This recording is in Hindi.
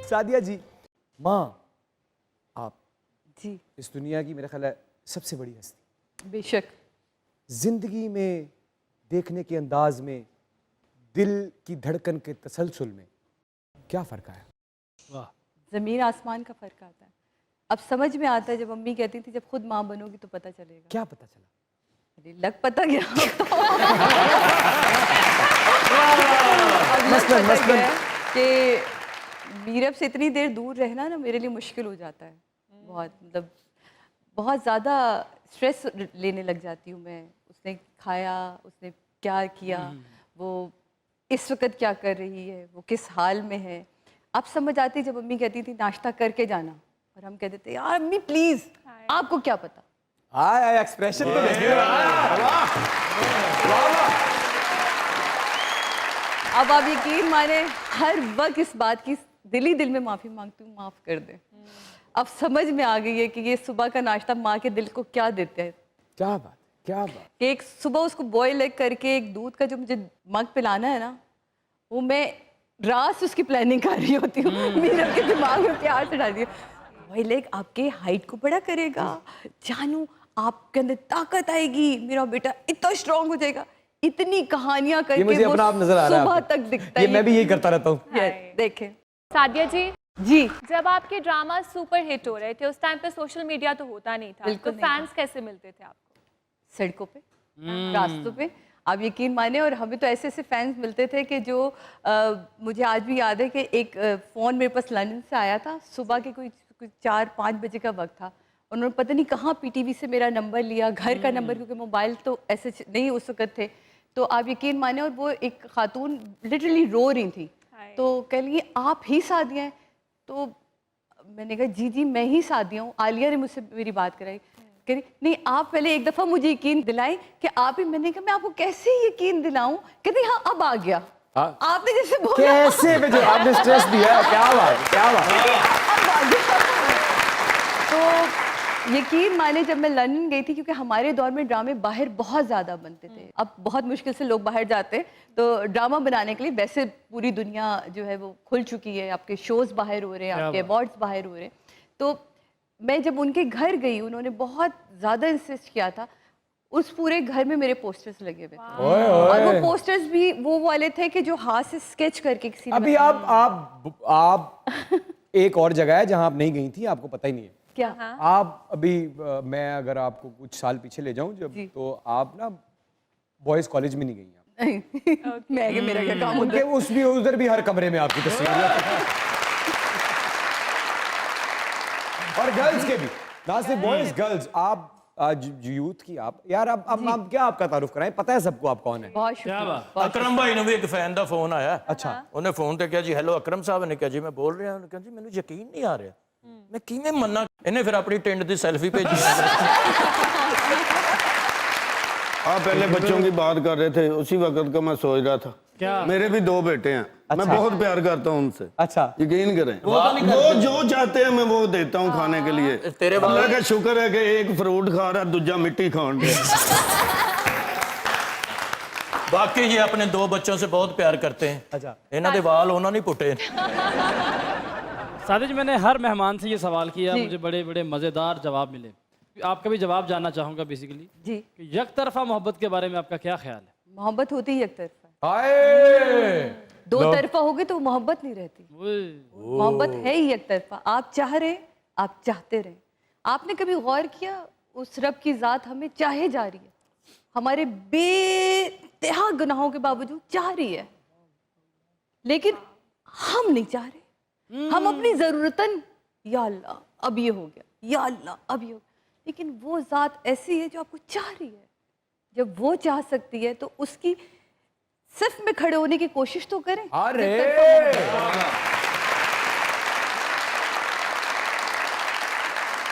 सादिया जी, माँ आप जी इस दुनिया की मेरा ख्याल है सबसे बड़ी हस्ती, बेशक। जिंदगी में देखने के अंदाज में, दिल की धड़कन के तसलसल में क्या फ़र्क आया? वाह, ज़मीन आसमान का फ़र्क आता है। अब समझ में आता है, जब अम्मी कहती थी जब खुद माँ बनोगी तो पता चलेगा। क्या पता चला? अरे लग पता गया अब लग मसलन, पता मसलन। गया कि मीरब से इतनी देर दूर रहना ना मेरे लिए मुश्किल हो जाता है। बहुत मतलब बहुत ज़्यादा स्ट्रेस लेने लग जाती हूँ मैं। उसने खाया, उसने क्या किया, वो इस वक्त क्या कर रही है, वो किस हाल में है। अब समझ आती जब अम्मी कहती थी नाश्ता करके जाना, और हम कहते थे यार अम्मी प्लीज़, आपको क्या पता। आया एक्सप्रेशन तो देखिए। अब आप यकीन माने हर वक्त इस बात की दिल ही दिल में माफ़ी मांगती हूँ, माफ़ कर दे। अब समझ में आ गई है कि ये सुबह का नाश्ता माँ के दिल को क्या देते हैं। क्या बात, क्या बात। कि एक सुबह उसको बॉयल एग करके एक दूध का जो मुझे मग पिलाना है ना, वो मैं रात से उसकी प्लानिंग कर रही होती हूँ। मीरब के दिमाग में प्यार से डाल दिया, बॉयल एग आपके हाइट को बड़ा करेगा, जानू आपके अंदर ताकत आएगी, मेरा बेटा इतना स्ट्रांग हो जाएगा। इतनी कहानियां ये करके मुझे वो अपना आप नजर आ रहा है सुबह आपको। तक दिखता है। ये मैं भी यही करता रहता हूँ। देखें सादिया जी, जी, जब आपके ड्रामा सुपर हिट हो रहे थे उस टाइम पे सोशल मीडिया तो होता नहीं था, बिल्कुल तो नहीं था। फैंस कैसे मिलते थे आपको? सड़कों पे, रास्तों पे, आप यकीन माने। और हमें तो ऐसे ऐसे फैंस मिलते थे कि जो मुझे आज भी याद है कि एक फ़ोन मेरे पास लंदन से आया था, सुबह के कोई 4-5 बजे का वक्त था। उन्होंने पता नहीं कहाँ पीटीवी से मेरा नंबर लिया, घर का नंबर, क्योंकि मोबाइल तो ऐसे नहीं उस वक्त थे। तो आप यकीन माने, और वो एक खातून लिटरली रो रही थी, तो कह रही आप ही सादिया हैं। तो मैंने कहा जी जी मैं ही सादिया हूँ। आलिया ने मुझसे मेरी बात कराई, कह रही नहीं आप पहले एक दफ़ा मुझे यकीन दिलाएं कि आप ही। मैंने कहा मैं आपको कैसे यकीन दिलाऊं? कहती हाँ अब आ गया। हाँ। आपने जैसे बोला कैसे मुझे आपने स्ट्रेस दिया, क्या बात, क्या बात। अब आ गया। तो यकीन माने जब मैं लंदन गई थी, क्योंकि हमारे दौर में ड्रामे बाहर बहुत ज़्यादा बनते थे, अब बहुत मुश्किल से लोग बाहर जाते हैं, तो ड्रामा बनाने के लिए वैसे पूरी दुनिया जो है वो खुल चुकी है, आपके शोज़ बाहर हो रहे हैं, आपके अवार्ड्स बाहर हो रहे हैं। तो मैं जब उनके घर गई, उन्होंने बहुत ज़्यादा इंसिस्ट किया था, उस पूरे घर में मेरे पोस्टर्स लगे हुए थे। ओए और वो ओए। पोस्टर्स भी वो वाले थे कि जो हाथ से स्केच करके किसी ने अभी आप एक और जगह है जहां आप नहीं गई थी, आपको पता ही नहीं है। क्या आप अभी मैं अगर आपको कुछ साल पीछे ले जाऊं जब, तो आप ना बॉयज कॉलेज में नहीं गई आप। मैं कि मेरा क्या काम उनके उस भी उधर भी हर कमरे में आपकी तस्वीर है। और गर्ल्स के भी, ना सिर्फ बॉयज, गर्ल्स। आप आज यूथ की आप यार, अब क्या आपका तारुफ कराएं, पता है सबको आप कौन है। बहुत शुक्रिया। ਅਕਰਮ ਭਾਈ ਨੂੰ ਵੀ ਇੱਕ ਫੈਨ ਦਾ ਫੋਨ ਆਇਆ। अच्छा। ਉਹਨੇ ਫੋਨ ਤੇ ਕਿਹਾ ਜੀ ਹੈਲੋ ਅਕਰਮ ਸਾਹਿਬ ਨੇ ਕਿਹਾ ਜੀ ਮੈਂ ਬੋਲ ਰਿਹਾ। ਉਹਨੇ ਕਿਹਾ ਜੀ ਮੈਨੂੰ ਯਕੀਨ ਨਹੀਂ ਆ ਰਿਹਾ, ਮੈਂ ਕਿਵੇਂ ਮੰਨਾਂ। ਇਹਨੇ ਫਿਰ ਆਪਣੀ ਟਿੰਡ ਦੀ ਸੈਲਫੀ ਭੇਜੀ। आप पहले बच्चों की बात कर रहे थे, उसी वक्त का मैं सोच रहा था। क्या? मेरे भी 2 बेटे हैं। मैं बहुत प्यार करता हूँ उनसे। अच्छा। यकीन करें, वो जो चाहते हैं मैं वो देता हूँ खाने के लिए। तेरे अल्लाह का शुक्र है कि एक फ्रूट खा रहा, दूजा मिट्टी खान रहा। बाकी ये अपने 2 बच्चों से बहुत प्यार करते हैं। अच्छा। ਇਹਨਾਂ ਦੇ ਵਾਲ ਉਹਨਾਂ ਨੇ ਪੁੱਟੇ। सादिया जी, मैंने हर मेहमान से ये सवाल किया, मुझे बड़े बड़े मज़ेदार जवाब मिले। आपका भी जवाब जानना चाहूँगा बेसिकली जी, कि एक तरफा मोहब्बत के बारे में आपका क्या ख्याल है? मोहब्बत होती ही एक तरफा, हाय। दो तरफा होगी तो मोहब्बत नहीं रहती। मोहब्बत है ही एक तरफा। आप चाह रहे, आप चाहते रहे। आपने कभी गौर किया उस रब की ज़ात हमें चाहे जा रही है, हमारे बेतहा गुनाहों के बावजूद चाह रही है, लेकिन हम नहीं चाह रहे। हम अपनी ज़रूरतन या अल्लाह अब ये हो गया, या अल्लाह अब ये हो गया। लेकिन वो ज़ात ऐसी है जो आपको चाह रही है। जब वो चाह सकती है तो उसकी सिर्फ में खड़े होने की कोशिश तो करें। अरे